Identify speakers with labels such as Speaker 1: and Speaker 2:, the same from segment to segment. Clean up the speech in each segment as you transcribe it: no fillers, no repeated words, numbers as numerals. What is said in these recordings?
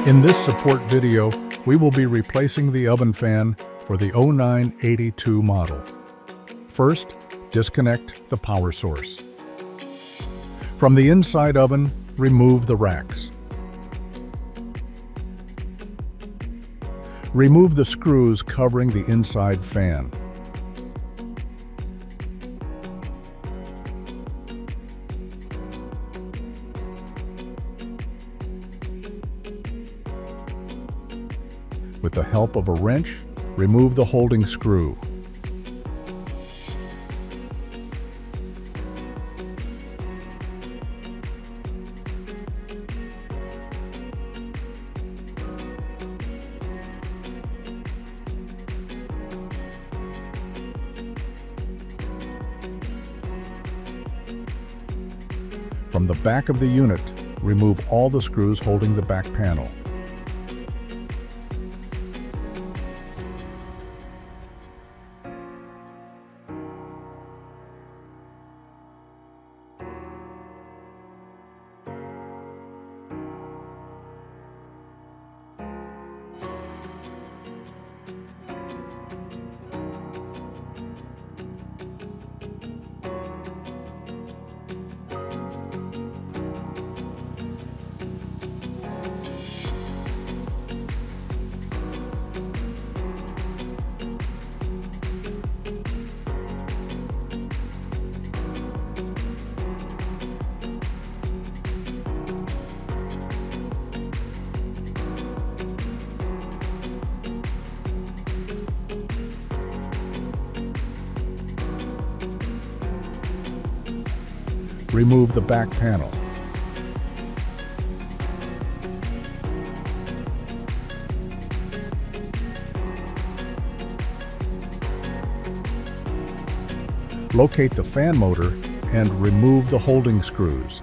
Speaker 1: In this support video, we will be replacing the oven fan for the FFSIN0982 model. First, disconnect the power source. From the inside oven, remove the racks. Remove the screws covering the inside fan. With the help of a wrench, remove the holding screw. From the back of the unit, remove all the screws holding the back panel. Remove the back panel. Locate the fan motor and remove the holding screws.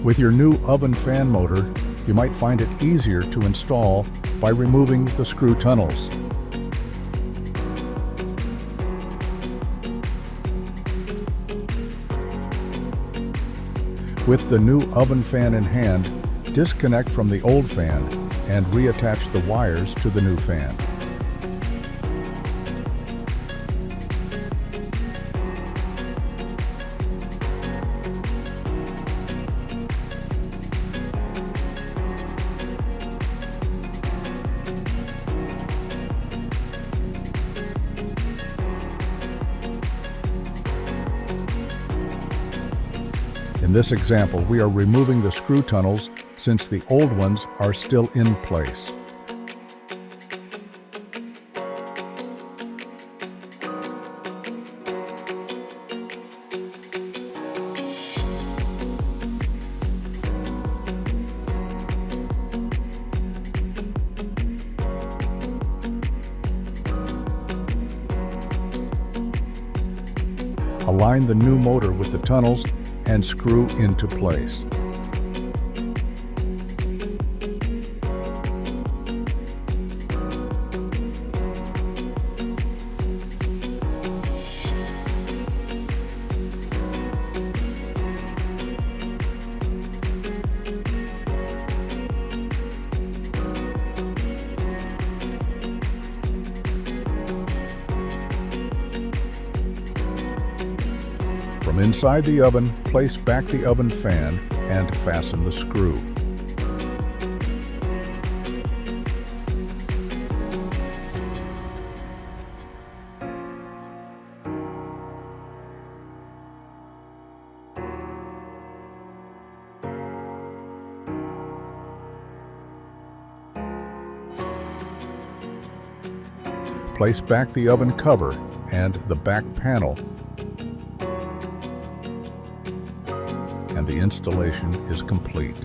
Speaker 1: With your new oven fan motor, you might find it easier to install by removing the screw tunnels. With the new oven fan in hand, disconnect from the old fan and reattach the wires to the new fan. In this example, we are removing the screw tunnels since the old ones are still in place. Align the new motor with the tunnels and screw into place. From inside the oven, place back the oven fan and fasten the screw. Place back the oven cover and the back panel, and the installation is complete.